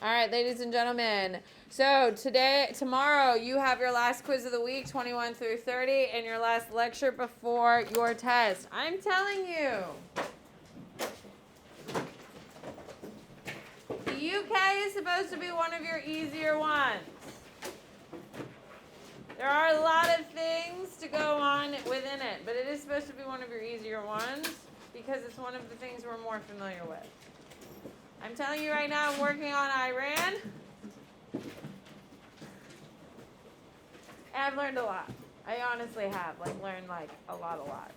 All right, ladies and gentlemen. So tomorrow, you have your last quiz of the week, 21 through 30, and your last lecture before your test. I'm telling you. The UK is supposed to be one of your easier ones. There are a lot of things to go on within it, but it is supposed to be one of your easier ones because it's one of the things we're more familiar with. I'm telling you right now, I'm working on Iran. And I've learned a lot. I honestly have, learned, a lot.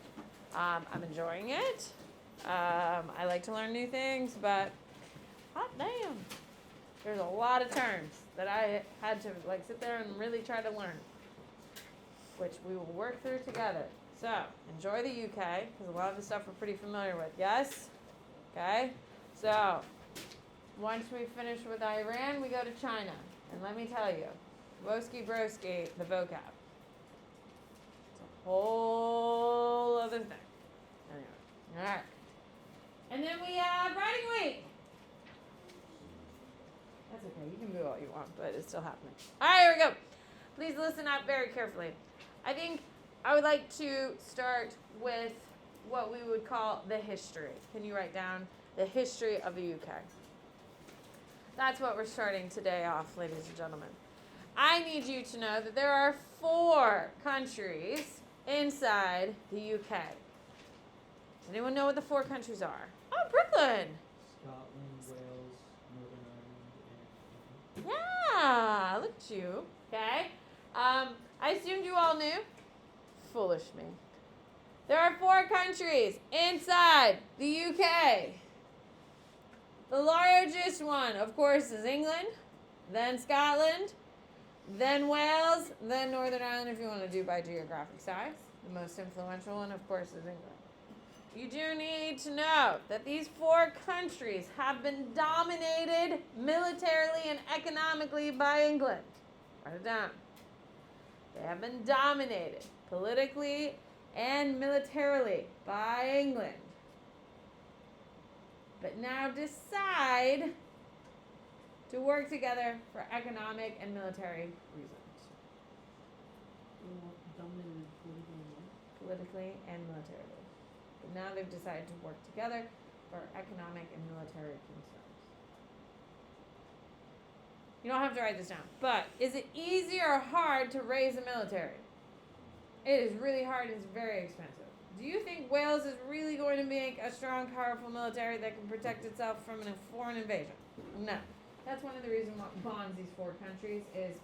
I'm enjoying it. I like to learn new things, but hot damn. There's a lot of terms that I had to, sit there and really try to learn, which we will work through together. So, enjoy the UK, because a lot of the stuff we're pretty familiar with. Yes? Okay? So, once we finish with Iran, we go to China. And let me tell you, Woski broski, the vocab. It's a whole other thing. Anyway, all right. And then we have writing week. That's okay. You can do all you want, but it's still happening. All right, here we go. Please listen up very carefully. I think I would like to start with what we would call the history. Can you write down the history of the UK? That's what we're starting today off, ladies and gentlemen. I need you to know that there are 4 countries inside the UK. Does anyone know what the 4 countries are? Oh, Brooklyn. Scotland, Wales, Northern Ireland, and Yeah, look at you. Okay. I assumed you all knew. Foolish me. There are 4 countries inside the UK. The largest one, of course, is England, then Scotland, then Wales, then Northern Ireland, if you want to do by geographic size. The most influential one, of course, is England. You do need to know that these 4 countries have been dominated militarily and economically by England. Write it down. They have been dominated politically and militarily by England. But now decide to work together for economic and military reasons. dominated Politically and militarily. But now they've decided to work together for economic and military concerns. You don't have to write this down. But is it easy or hard to raise a military? It is really hard and it's very expensive. Do you think Wales is really going to make a strong, powerful military that can protect itself from a foreign invasion? No. That's one of the reasons what bonds these 4 countries is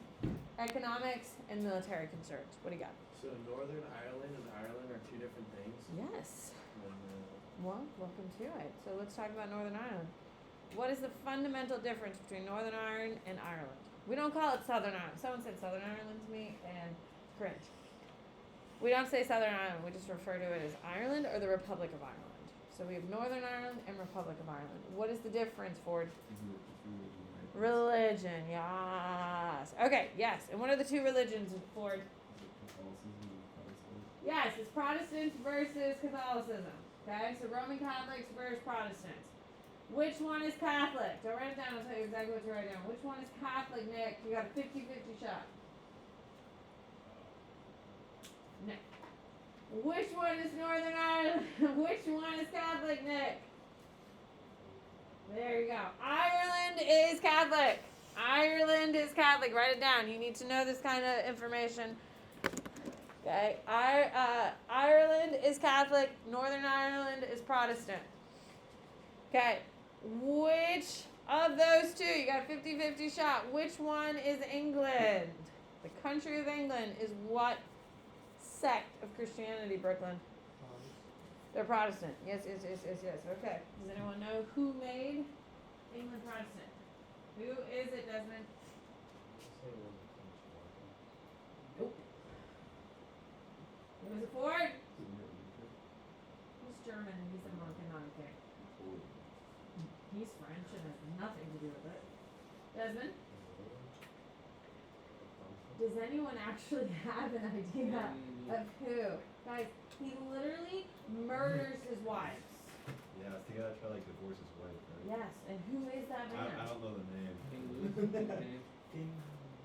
economics and military concerns. What do you got? So Northern Ireland and Ireland are 2 different things? Yes. Well, welcome to it. So let's talk about Northern Ireland. What is the fundamental difference between Northern Ireland and Ireland? We don't call it Southern Ireland. Someone said Southern Ireland to me and cringe. We don't say Southern Ireland. We just refer to it as Ireland or the Republic of Ireland. So we have Northern Ireland and Republic of Ireland. What is the difference, Ford? Religion, yes. Okay, yes. And what are the 2 religions, Ford? Yes, it's Protestants versus Catholicism. Okay, so Roman Catholics versus Protestants. Which one is Catholic? Don't write it down. I'll tell you exactly what to write down. Which one is Catholic, Nick? You got a 50-50 shot. Nick. Which one is Northern Ireland? Which one is Catholic, Nick? There you go. Ireland is Catholic. Ireland is Catholic. Write it down. You need to know this kind of information. Okay. Ireland is Catholic. Northern Ireland is Protestant. Okay. Which of those 2? You got a 50-50 shot. Which one is England? The country of England is what sect of Christianity, Brooklyn? They're Protestant. Yes. Okay. Does anyone know who made England Protestant? Who is it, Desmond? Nope. Who is it for? He's German and he's a monk and not a king. He's French and has nothing to do with it. Desmond? Does anyone actually have an idea of who? Guys, he literally murders his wives. Yeah, I think I try divorce his wife, right? Yes, and who is that man? I don't know the name. King. I'm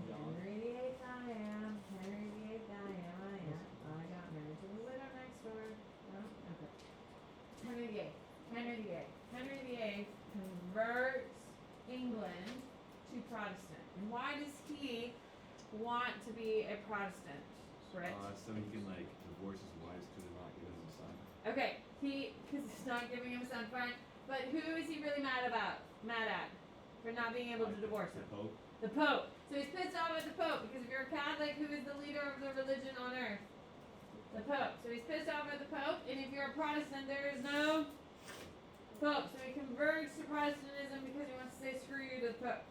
Henry VIII, I am. Henry VIII, I am. I got married to the widow next door. No? Okay. Henry VIII. Henry VIII. Henry VIII converts England to Protestant. And why does he want to be a Protestant, Britt? So he can like divorce his wives because they're not giving him a son. Okay, because he's not giving him a son, fine. But who is he really mad at? For not being able to divorce him? The Pope. The Pope. So he's pissed off at the Pope because if you're a Catholic, who is the leader of the religion on earth? The Pope. So he's pissed off at the Pope, and if you're a Protestant, there is no Pope. So he converts to Protestantism because he wants to say screw you to the Pope.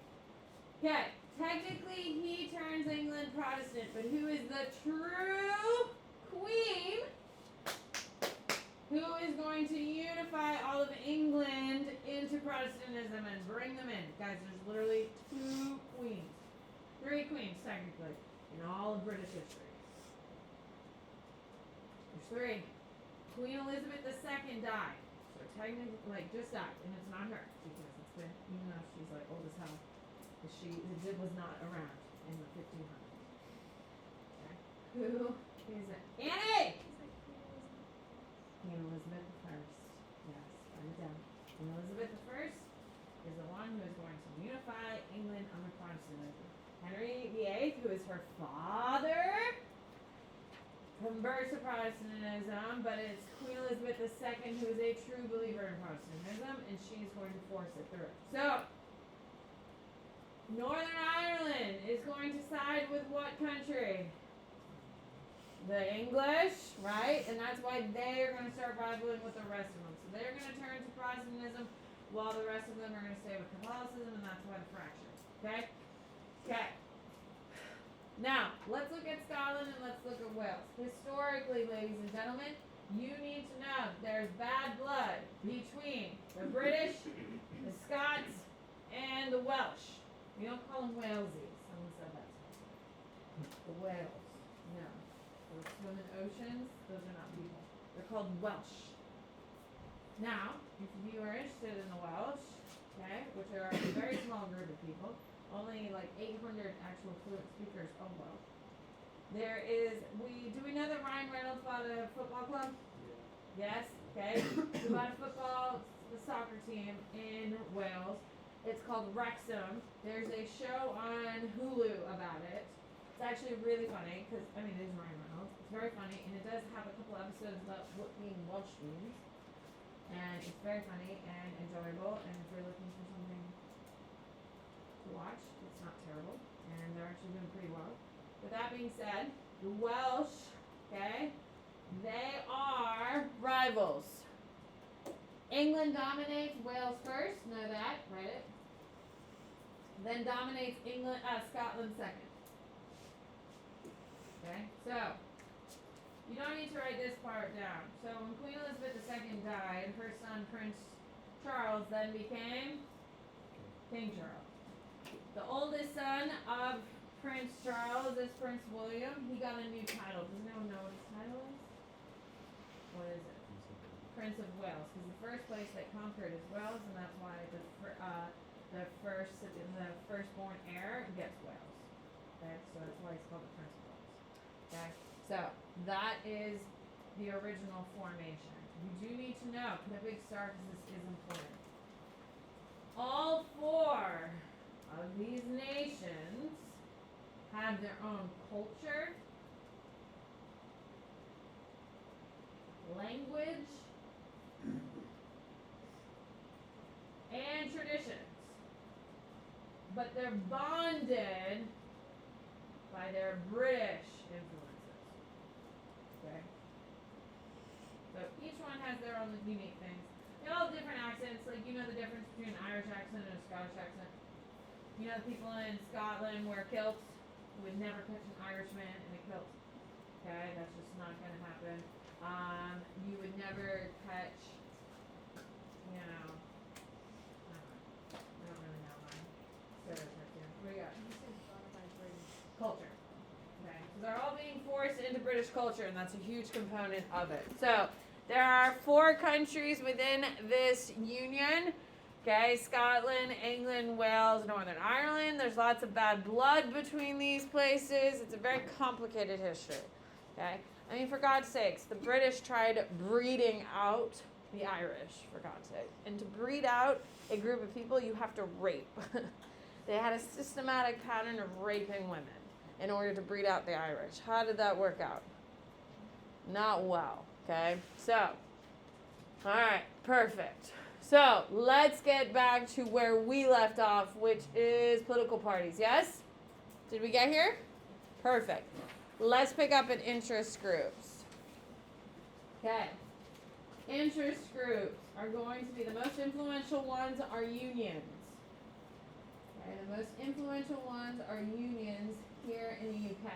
Okay, technically he turns England Protestant, but who is the true queen who is going to unify all of England into Protestantism and bring them in? Guys, there's literally 2 queens. 3 queens, technically, in all of British history. There's 3. Queen Elizabeth II died. So technically, like, just died. And it's not her. Because it's been, even though she's, like, old as hell. It was not around in the 1500s. Okay. Who is it? Annie! Queen Elizabeth I. Yes, write it down. Queen Elizabeth I is the one who is going to unify England under Protestantism. Henry VIII, who is her father, converts to Protestantism, but it's Queen Elizabeth II who is a true believer in Protestantism, and she's going to force it through. So, Northern Ireland is going to side with what country? The English, right? And that's why they are going to start rivaling with the rest of them. So they're going to turn to Protestantism while the rest of them are going to stay with Catholicism, and that's why the fracture. Okay? Okay. Now, let's look at Scotland and let's look at Wales. Historically, ladies and gentlemen, you need to know there's bad blood between the British, the Scots, and the Welsh. We don't call them Walesies. Someone said that to me. The Wales. No. Those swim in oceans, those are not people. They're called Welsh. Now, if you are interested in the Welsh, okay, which are a very small group of people, only like 800 actual fluent speakers of Welsh. Do we know that Ryan Reynolds bought a football club? Yeah. Yes, okay. He bought the soccer team in Wales. It's called Wrexham. There's a show on Hulu about it. It's actually really funny because, I mean, it is Ryan Reynolds. It's very funny, and it does have a couple episodes about what being Welsh means. And it's very funny and enjoyable, and if you're looking for something to watch, it's not terrible, and they're actually doing pretty well. With that being said, the Welsh, okay, they are rivals. England dominates Wales first, know that, write it. Then dominates Scotland second. Okay, so you don't need to write this part down. So when Queen Elizabeth II died, her son Prince Charles then became King Charles. The oldest son of Prince Charles is Prince William. He got a new title. Does anyone know what his title is? What is it? Prince of Wales, because the first place they conquered is Wales, and that's why the firstborn heir gets Wales. Okay, so that's why it's called the Prince of Wales. Okay, so that is the original formation. You do need to know, put a big star because this is important. All 4 of these nations have their own culture, language, and traditions, but they're bonded by their British influences. Okay? So each one has their own unique things. They all have different accents, like you know the difference between an Irish accent and a Scottish accent. You know the people in Scotland wear kilts. You would never catch an Irishman in a kilt. Okay, that's just not gonna happen. You would never catch, you know, I don't really know mine. Stereotypes here. What do you got? Culture. Okay, so they're all being forced into British culture, and that's a huge component of it. So There are 4 countries within this union. Okay, Scotland, England, Wales, Northern Ireland. There's lots of bad blood between these places. It's a very complicated history. Okay, I mean, for God's sakes, the British tried breeding out the Irish, for God's sake. And to breed out a group of people, you have to rape. They had a systematic pattern of raping women in order to breed out the Irish. How did that work out? Not well, okay? So, all right, perfect. So, let's get back to where we left off, which is political parties, yes? Did we get here? Perfect. Let's pick up at interest groups. Okay. Interest groups are going to be the most influential ones are unions. Okay, the most influential ones are unions here in the UK.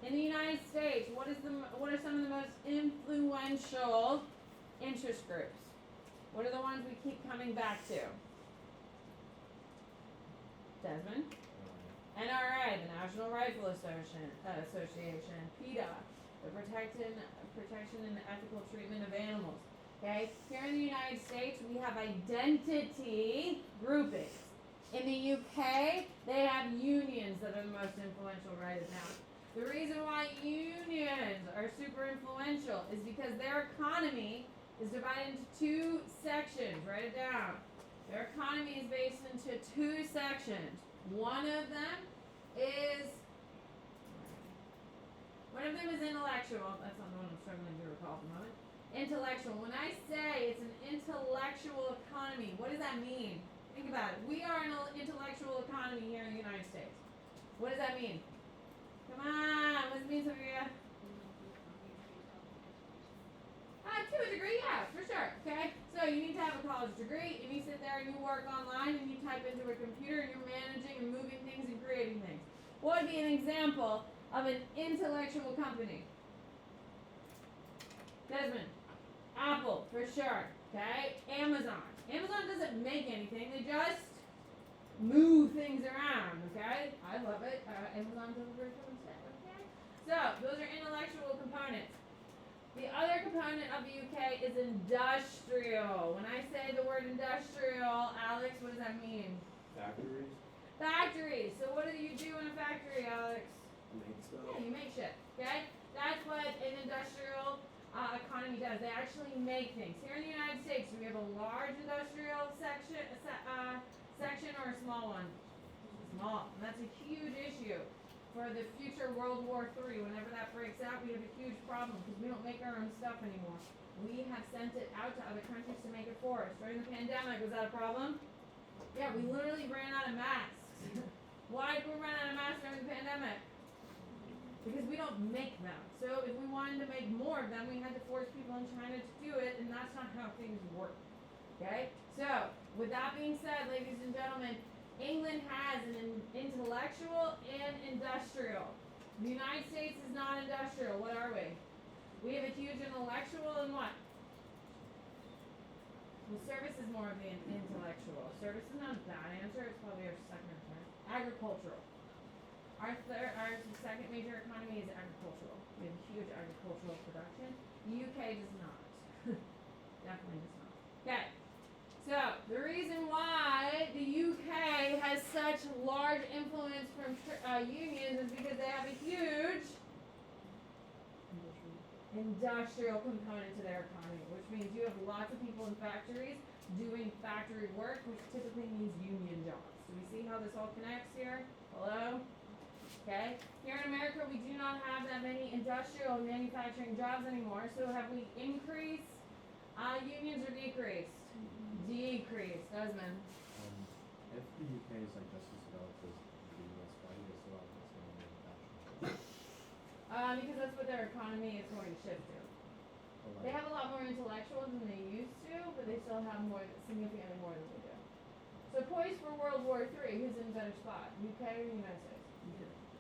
In the United States, what are some of the most influential interest groups? What are the ones we keep coming back to? Desmond? NRA, the National Rifle Association, PETA, the Protection and Ethical Treatment of Animals. Okay, here in the United States, we have identity groupings. In the UK, they have unions that are the most influential right now. The reason why unions are super influential is because their economy is divided into 2 sections. Write it down. Their economy is based into 2 sections. One of them is intellectual. That's not the one I'm struggling to recall at the moment. Intellectual. When I say it's an intellectual economy, what does that mean? Think about it. We are an intellectual economy here in the United States. What does that mean? Come on, what does it mean, Sophia? To a degree, yeah, for sure. Okay? So you need to have a college degree, and you sit there and you work online and you type into a computer and you're managing and moving things and creating things. What would be an example of an intellectual company? Desmond. Apple, for sure. Okay? Amazon. Amazon doesn't make anything, they just move things around, okay? I love it. Amazon delivers from set, okay? So, those are intellectual components. The other component of the UK is industrial. When I say the word industrial, Alex, what does that mean? Factories? Factories. So what do you do in a factory, Alex? Make stuff. Yeah, you make shit, okay? That's what an industrial economy does. They actually make things. Here in the United States, do we have a large industrial section or a small one? Small. And that's a huge issue for the future World War III. Whenever that breaks out, we have a huge problem because we don't make our own stuff anymore. We have sent it out to other countries to make it for us. During the pandemic, was that a problem? Yeah, we literally ran out of masks. Why did we run out of masks during the pandemic? Because we don't make them. So if we wanted to make more of them, we had to force people in China to do it, and that's not how things work. Okay? So, with that being said, ladies and gentlemen, England has an intellectual and industrial. The United States is not industrial. What are we? We have a huge intellectual and what? Well, service is more of the intellectual. Service is not a bad answer. It's probably our second or third. Agricultural. Our second major economy is agricultural. We have huge agricultural production. The UK does not. Definitely does not. Okay. So, the reason why the UK has such large influence from unions is because they have a huge industrial component to their economy, which means you have lots of people in factories doing factory work, which typically means union jobs. Do we see how this all connects here? Hello? Okay. Here in America, we do not have that many industrial and manufacturing jobs anymore. So have we increased unions or decreased? Decreased. Desmond. If the UK is like just as developed as the US, why do they still have this many manufacturing? Because that's what their economy is going to shift to. They have a lot more intellectuals than they used to, but they still have significantly more than we do. So poised for World War III, who's in a better spot? UK or the United States?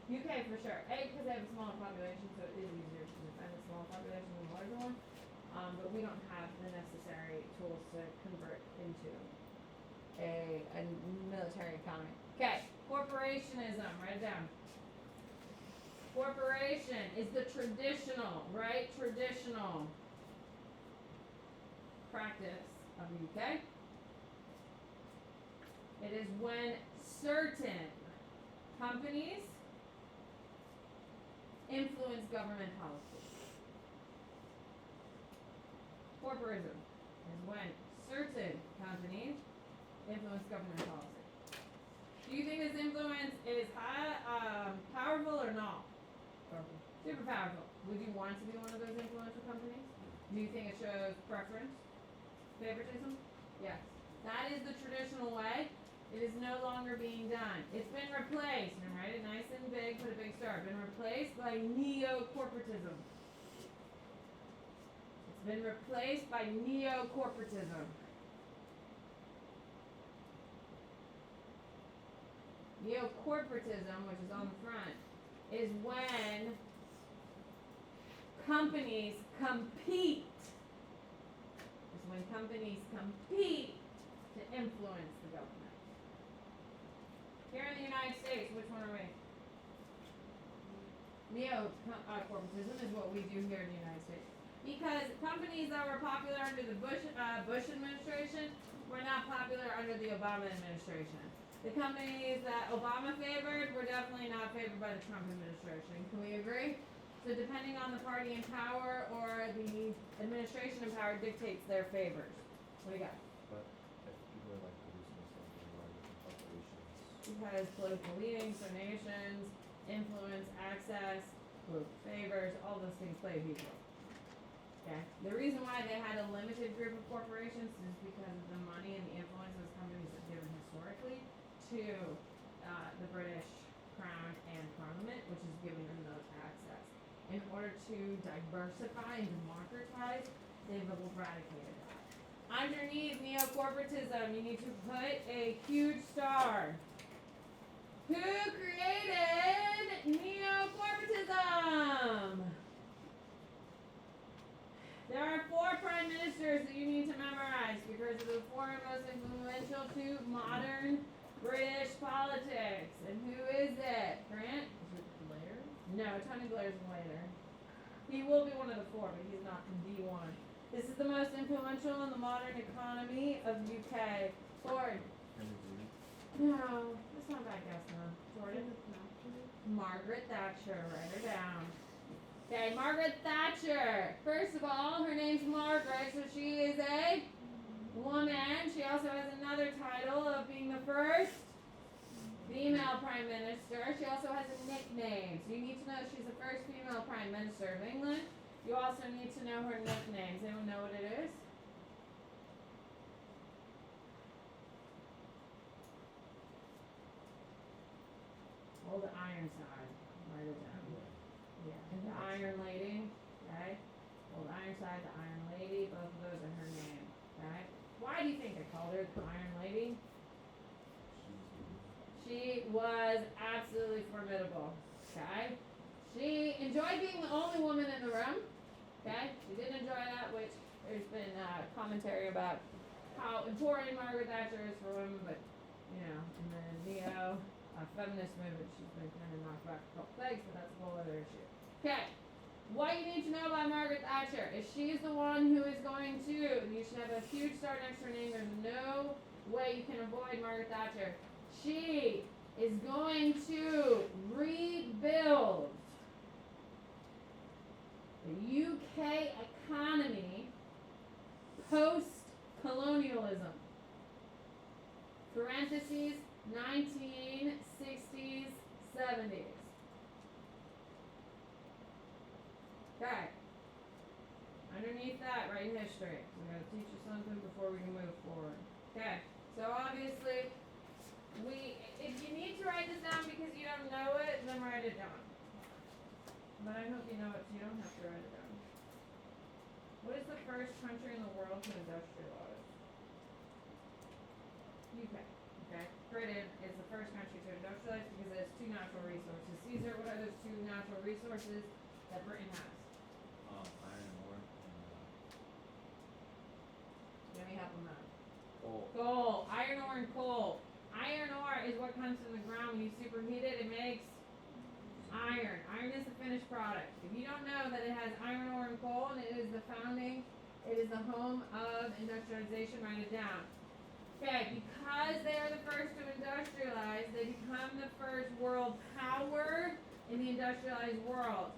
UK for sure. A, because they have a smaller population, so it is easier to defend a smaller population than a larger one. But we don't have the necessary tools to convert into a military economy. Okay, corporationism. Write it down. Corporation is the traditional, right? Traditional practice of the UK. It is when certain companies influence government policy. Corporatism is when certain companies influence government policy. Do you think this influence is powerful or not? Powerful. Super powerful. Would you want to be one of those influential companies? Do you think it shows preference? Favoritism? Yes. That is the traditional way. It is no longer being done. It's been replaced, and write it nice and big, put a big star. Been replaced by neo-corporatism. It's been replaced by neo-corporatism. Neo-corporatism, which is on the front, is when companies compete. It's when companies compete to influence the government. Here in the United States, which one are we? Neo-corporatism is what we do here in the United States. Because companies that were popular under the Bush administration were not popular under the Obama administration. The companies that Obama favored were definitely not favored by the Trump administration. Can we agree? So depending on the party in power or the administration in power dictates their favors. What do you got? But if people are like producing something, why different corporations? Because political leanings, donations, influence, access, favors, all those things play a huge role. Okay? The reason why they had a limited group of corporations is because of the money and the influence those companies have given historically to the British Crown and Parliament, which is giving them those access. In order to diversify and democratize, they've eradicated that. Underneath neo-corporatism, you need to put a huge star. Who created neo-corporatism? There are 4 prime ministers that you need to memorize because they're the 4 most influential to modern British politics. And who is it? Grant? Is it Blair? No, Tony Blair's later. He will be one of the 4, but he's not the one. This is the most influential in the modern economy of UK. Ford. Henry Louis. No, that's not a bad guess, no. Jordan? Margaret Thatcher. Write her down. Okay, Margaret Thatcher. First of all, her name's Margaret, so she is a woman. She also has another title of being the first female prime minister. She also has a nickname. So you need to know she's the first female prime minister of England. You also need to know her nicknames. Anyone know what it is? Hold the Ironside. Write it down. Yeah, the Iron Lady, okay? Old Ironside, the Iron Lady, both of those are her name, okay? Why do you think they called her the Iron Lady? She was absolutely formidable, okay? She enjoyed being the only woman in the room, okay? She did enjoy that, which there's been commentary about how important Margaret Thatcher is for women, but, you know, in the neo-feminist movement, she's been kind of knocked back a couple pegs, but that's a whole other issue. Okay, what you need to know about Margaret Thatcher is she is the one who is going to, and you should have a huge star next to her name, there's no way you can avoid Margaret Thatcher. She is going to rebuild the UK economy post-colonialism. Parentheses, 1960s, 70s. Okay. Underneath that, write history. We're going to teach you something before we can move forward. Okay. So obviously, if you need to write this down because you don't know it, then write it down. But I hope you know it, so you don't have to write it down. What is the first country in the world to industrialize? UK. Okay. Britain is the first country to industrialize because it has 2 natural resources. Caesar, what are those 2 natural resources that Britain has? Iron ore and Let me help them out. coal. Coal. Iron ore and coal. Iron ore is what comes from the ground when you superheat it. It makes Iron. Iron is the finished product. If you don't know that it has iron ore and coal and it is the home of industrialization, write it down. Okay, because they are the first to industrialize, they become the first world power in the industrialized world.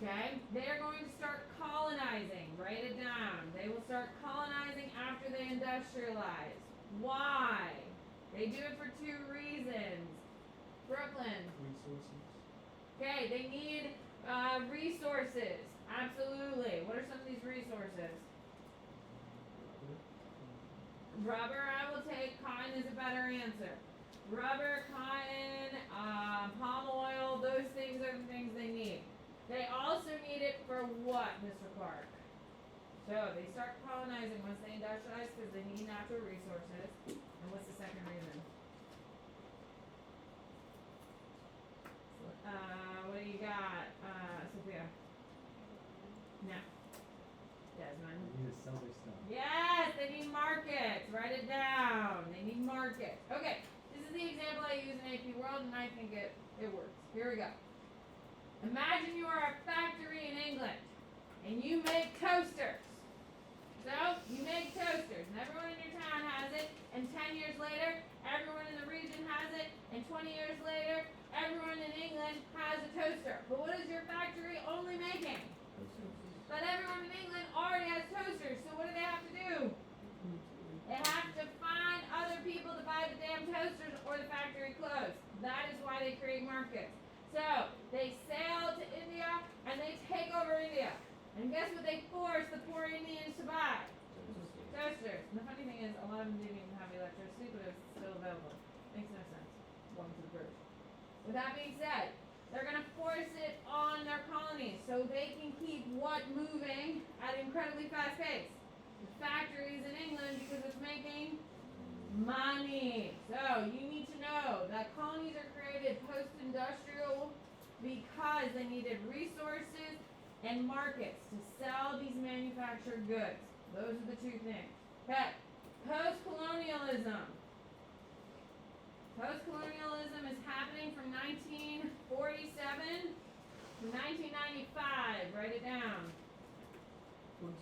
Okay, they are going to start colonizing. Write it down. They will start colonizing after they industrialize. Why? They do it for two reasons. Brooklyn. Resources. Okay, they need resources. Absolutely. What are some of these resources? Rubber, I will take. Cotton is a better answer. Rubber, cotton, palm oil, those things are the things they need. They also need it for what, Mr. Clark? So they start colonizing once they industrialize because they need natural resources. And what's the second reason? What do you got, Sophia? No. Desmond. They need to sell their stuff. Yes, they need markets. Write it down. They need markets. Okay, this is the example I use in AP World, and I think it works. Here we go. Imagine you are a factory in England, and you make toasters. So, you make toasters, and everyone in your town has it, and 10 years later, everyone in the region has it, and 20 years later, everyone in England has a toaster. But what is your factory only making? But everyone in England already has toasters, so what do they have to do? They have to find other people to buy the damn toasters or the factory closed. That is why they create markets. So, they sail to India and they take over India. And guess what they force the poor Indians to buy? Toasters. And the funny thing is, a lot of them didn't even have electricity, but it's still available. Makes no sense. Welcome to the British. With that being said, they're going to force it on their colonies so they can keep what moving at an incredibly fast pace. The factories in England because it's making money. So you need to know that colonies are created post-industrial because they needed resources and markets to sell these manufactured goods. Those are the two things. Okay, post-colonialism. Post-colonialism is happening from 1947 to 1995. Write it down. 47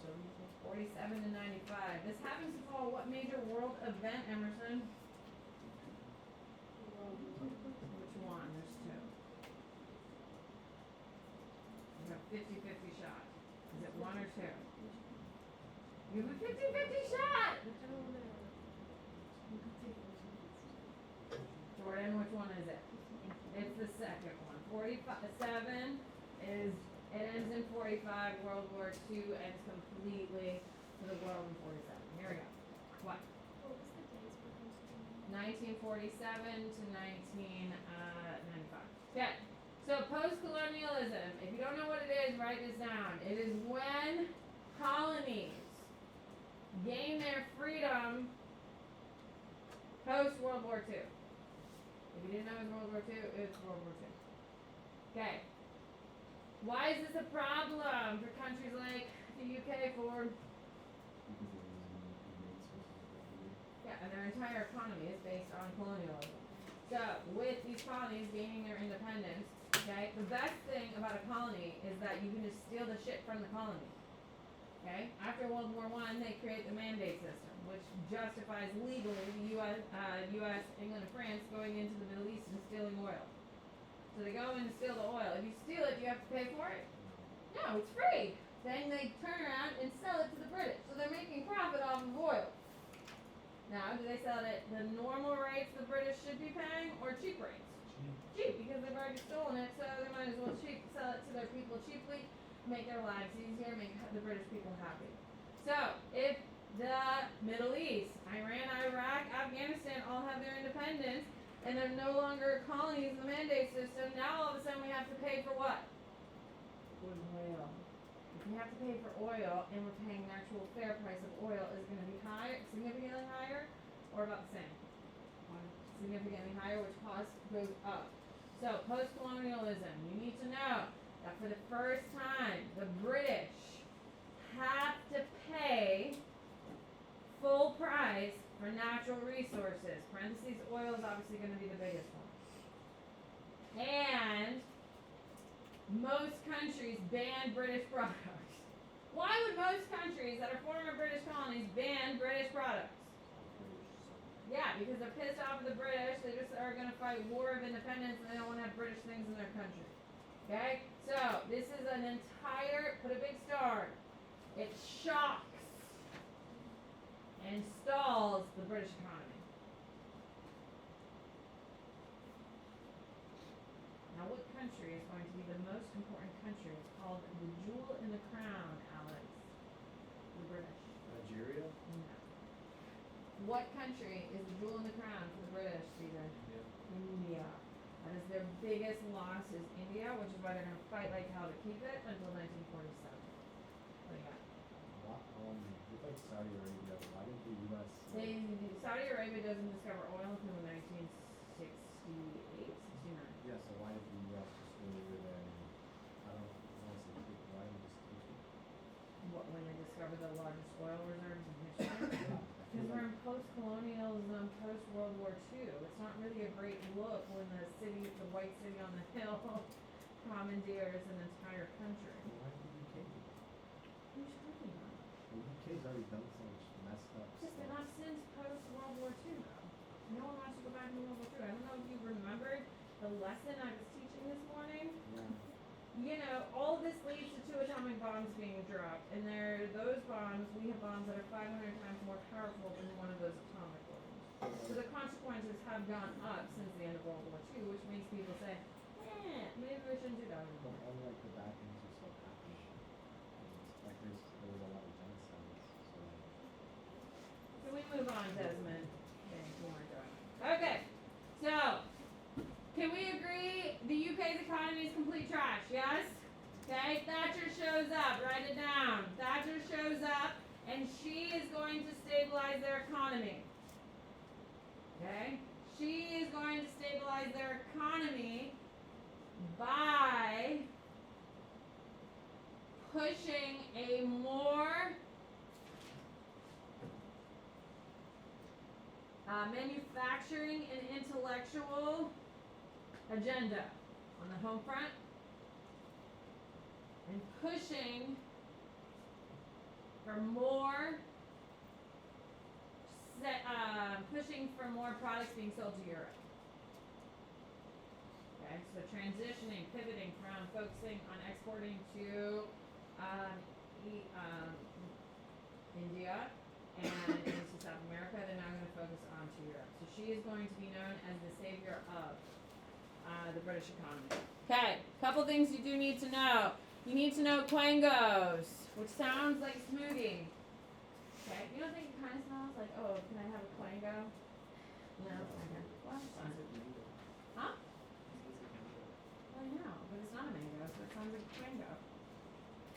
to 95. This happens to follow what major world event, Emerson? Which one? There's two. You have 50-50 shot. Is it one or two? You have a 50-50 shot! Jordan, which one is it? It's the second one. 47 is, it ends in 45. World War II ends completely to the world in 47. Here we go. What? What was the dates for 1947 to 1995. Okay. So post-colonialism, if you don't know what it is, write this down. It is when colonies gain their freedom post-World War II. If you didn't know it was World War II, it's World War II. Okay. Why is this a problem for countries like the UK, Ford? Yeah, and their entire economy is based on colonialism. So, with these colonies gaining their independence, okay, the best thing about a colony is that you can just steal the shit from the colony. Okay? After World War I, they create the mandate system, which justifies legally the U.S., England, and France going into the Middle East and stealing oil. So they go in and steal the oil. If you steal it, do you have to pay for it? No, it's free. Then they turn around and sell it to the British. So they're making profit off of oil. Now, do they sell it at the normal rates the British should be paying or cheap rates? Cheap, because they've already stolen it, so they might as well sell it to their people cheaply, make their lives easier, make the British people happy. So, if the Middle East, Iran, Iraq, Afghanistan all have their independence, and they're no longer colonies in the mandate system, now all of a sudden we have to pay for what? Oil. If we have to pay for oil, and we're paying the actual fair price of oil, is it going to be higher, significantly higher, or about the same? Significantly higher, which cost goes up. So, post-colonialism, you need to know that for the first time, the British have to pay full price for natural resources. Parentheses, oil is obviously going to be the biggest one. And most countries ban British products? Why would most countries that are former British colonies ban British products? Yeah, because they're pissed off at the British. They just are going to fight war of independence and they don't want to have British things in their country. Okay? So, this is an entire, put a big star. It shocks and stalls the British economy. Now, what country is going to be the most important country? It's called the jewel in the crown, Alex. The British. Nigeria? No. What country is the jewel in the crown for the British, Caesar? India. India. That is their biggest loss is India, which is why they're going to fight like hell to keep it until 1947. What do you got? With like Saudi Arabia, why didn't the US Saudi Arabia doesn't discover oil until 1968, 69. yeah, so why did the US just go over there and I don't want to say take why didn't they just take it? What, when they discovered the largest oil reserves in history? Yeah. Because we're in post-colonialism, post-World War II. It's not really a great look when the white city on the hill commandeers an entire country. Why did the UK do that? Who are you talking about? The UK's already done so much messed up Just stuff. not since post-World War II, though. No one wants to go back to World War II. I don't know if you remembered the lesson I was teaching this morning. Yeah. You know, all this leads to 2 atomic bombs being dropped, and those bombs, we have bombs that are 500 times more powerful than one of those atomic bombs. So the consequences have gone up since the end of World War II, which makes people say, maybe we shouldn't do that But anymore. all like the bad things are still happening. And it's like there was a lot of genocides, so Can we move on, Desmond? Okay, you wanna go. Okay, so, can we agree the UK's economy is complete trash, yes? Okay, Thatcher shows up, write it down. Thatcher shows up, and she is going to stabilize their economy. Okay? She is going to stabilize their economy by pushing a more manufacturing and intellectual agenda on the home front and pushing for more products being sold to Europe. Okay, so transitioning, pivoting from focusing on exporting to India and into South America, they're now going to focus on to Europe. So she is going to be known as the savior of the British economy. Okay, couple things you do need to know. You need to know quangos, which sounds like smoothie. Okay, you don't think it kind of smells like, oh, can I have a quango? No? Okay. Well, it's fine. Huh? Well, I know, but it's not a mango, so it sounds like a quango.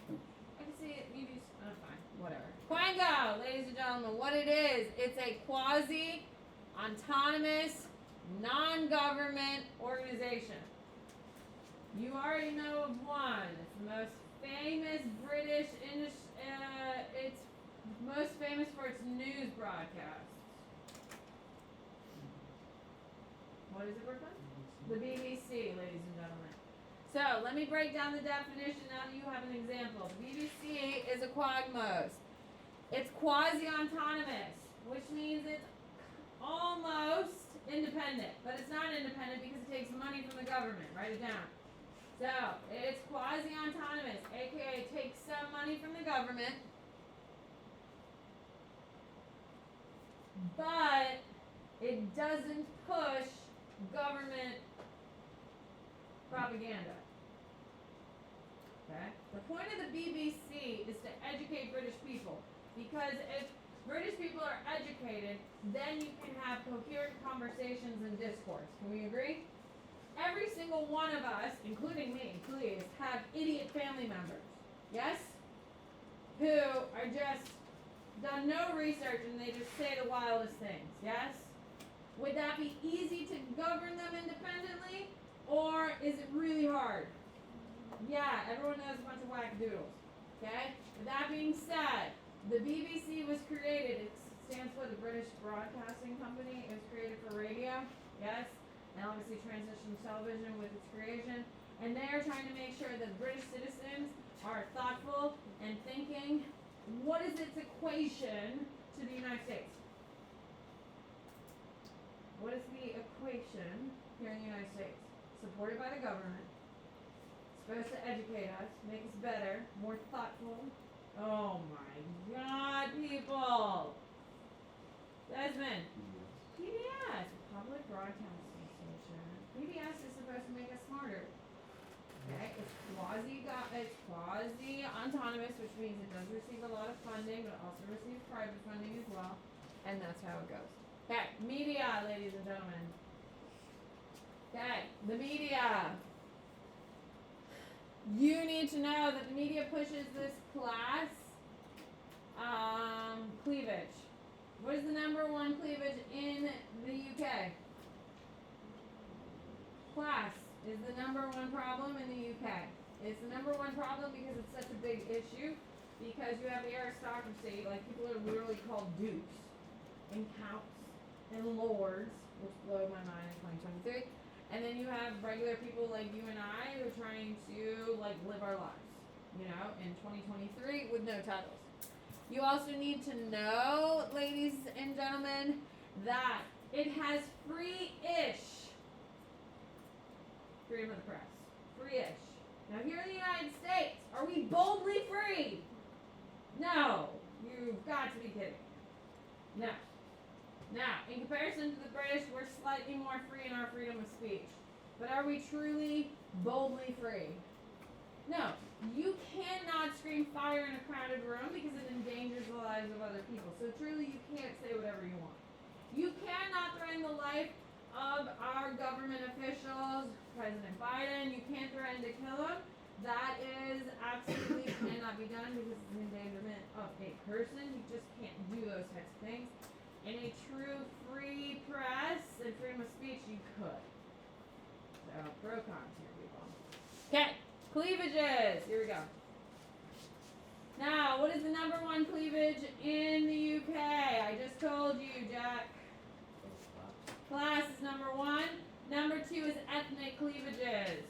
I can see it, maybe, fine, whatever. Quango, ladies and gentlemen, what it is, it's a quasi-autonomous, non-government organization. You already know of one. It's the most famous British it's most famous for its news broadcasts. What is it, Brooklyn? The BBC, ladies and gentlemen. So, let me break down the definition now that you have an example. The BBC is a quagmos. It's quasi-autonomous, which means it's almost independent, but it's not independent because it takes money from the government. Write it down. So, it's quasi-autonomous, aka it takes some money from the government, but it doesn't push government propaganda. Okay? The point of the BBC is to educate British people, because if British people are educated, then you can have coherent conversations and discourse. Can we agree? Every single one of us, including me, please, have idiot family members. Yes? Who are just done no research and they just say the wildest things. Yes? Would that be easy to govern them independently? Or is it really hard? Yeah, everyone knows a bunch of wackadoodles. Okay? With that being said, the BBC was created, it stands for the British Broadcasting Company. It was created for radio. Yes? And obviously transitioned to television with its creation. and they're trying to make sure that British citizens are thoughtful and thinking, what is its equation to the United States? What is the equation here in the United States? Supported by the government, supposed to educate us, make us better, more thoughtful. Oh my God, people! Desmond, PBS, Public Broadcasting Station. PBS is supposed to make us smarter. Okay, it's quasi-autonomous, which means it does receive a lot of funding, but it also receives private funding as well, and that's how it goes. Okay, media, ladies and gentlemen. Okay, the media. You need to know that the media pushes this class cleavage. What is the number one cleavage in the UK? Class is the number one problem in the UK. It's the number one problem because it's such a big issue. Because you have the aristocracy, like people are literally called dukes and counts and lords, which blow my mind in 2023. And then you have regular people like you and I who are trying to like live our lives, you know, in 2023 with no titles. You also need to know, ladies and gentlemen, that it has free-ish freedom of the press. Free-ish. Now here in the United States, are we boldly free? No. You've got to be kidding. No. Now, in comparison to the British, we're slightly more free in our freedom of speech. But are we truly boldly free? No. You cannot scream fire in a crowded room because it endangers the lives of other people. So truly, you can't say whatever you want. You cannot threaten the life of our government officials, President Biden. You can't threaten to kill him. That is absolutely cannot be done because it's an endangerment of a person. You just can't do those types of things. In a true free press and freedom of speech, you could. So, pro cons here, people. Okay, cleavages. Here we go. Now, what is the number one cleavage in the UK? I just told you, Jack. Class is number one. Number two is ethnic cleavages.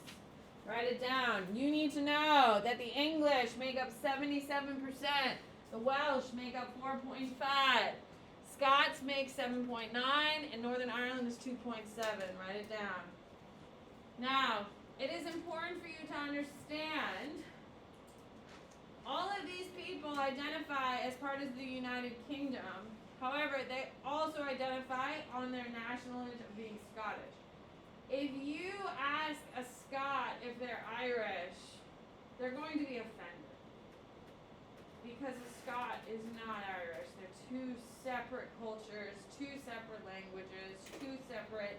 Write it down. You need to know that the English make up 77%. The Welsh make up 4.5%. Scots make 7.9, and Northern Ireland is 2.7. Write it down. Now, it is important for you to understand all of these people identify as part of the United Kingdom. However, they also identify on their nationality of being Scottish. If you ask a Scot if they're Irish, they're going to be offended. Because a Scot is not Irish. They're two separate cultures, two separate languages, two separate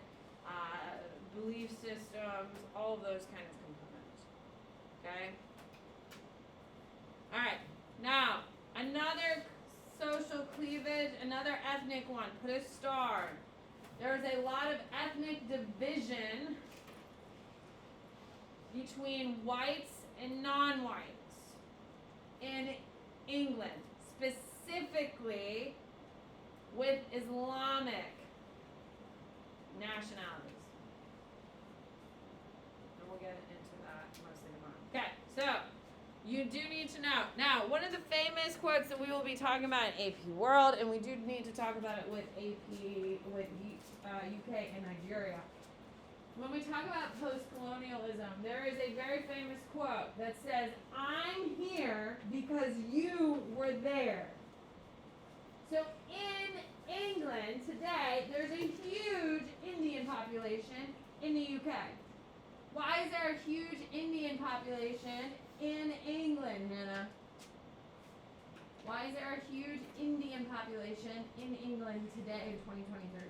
belief systems, all of those kind of components. Okay? Alright, now, another social cleavage, another ethnic one. Put a star. There is a lot of ethnic division between whites and non-whites in England, specifically with Islamic nationalities. And we'll get into that mostly tomorrow. Okay, so you do need to know. Now, one of the famous quotes that we will be talking about in AP World, and we do need to talk about it with UK and Nigeria. When we talk about post-colonialism, there is a very famous quote that says, "I'm here because you were there." So in England today, there's a huge Indian population in the UK. Why is there a huge Indian population in England, Hannah? Why is there a huge Indian population in England today in 2023?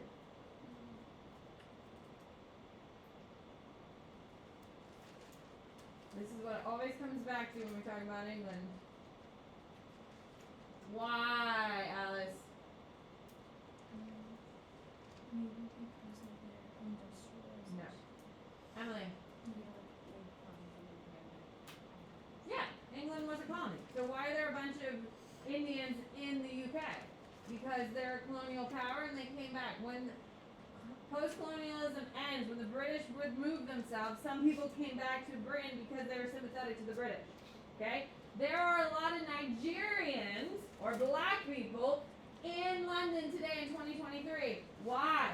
This is what it always comes back to when we talk about England. Why, Alice? Maybe because of their industrialization. No. Emily? Yeah, England was a colony. So why are there a bunch of Indians in the UK? Because they're a colonial power and they came back. When Post-colonialism ends when the British removed themselves. Some people came back to Britain because they were sympathetic to the British. Okay? There are a lot of Nigerians or black people in London today in 2023. Why?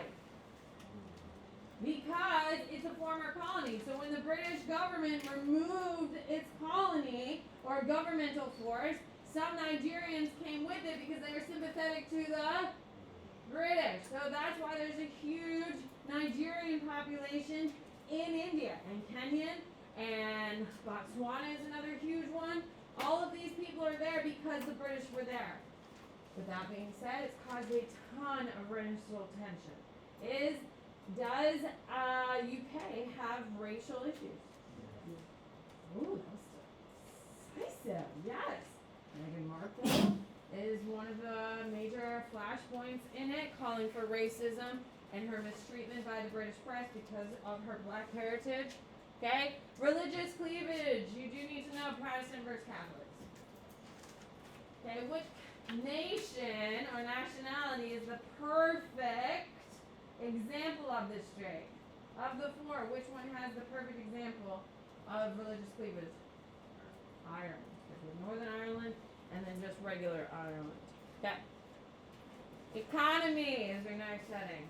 Because it's a former colony. So when the British government removed its colony or governmental force, some Nigerians came with it because they were sympathetic to the British. So that's why there's a huge Nigerian population in India, and Kenyan, and Botswana is another huge one. All of these people are there because the British were there. With that being said, it's caused a ton of racial tension. Does UK have racial issues? Ooh, that was decisive. Yes. Meghan Markle is one of the major flashpoints in it, calling for racism and her mistreatment by the British press because of her black heritage. Okay? Religious cleavage. You do need to know Protestant versus Catholics. Okay, which nation or nationality is the perfect example of this trait? Of the four, which one has the perfect example of religious cleavage? Ireland. There's Northern Ireland and then just regular Ireland. Okay. Economy is your next heading.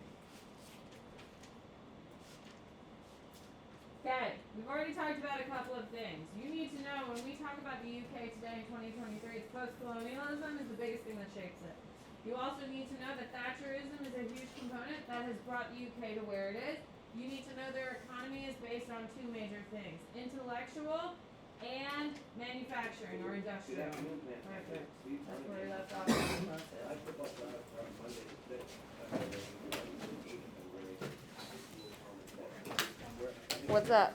Okay, we've already talked about a couple of things. You need to know when we talk about the UK today in 2023, it's post-colonialism is the biggest thing that shapes it. You also need to know that Thatcherism is a huge component that has brought the UK to where it is. You need to know their economy is based on two major things, intellectual and manufacturing or industrial. Perfect. That's where that's all I put up that on Monday, that, What's that?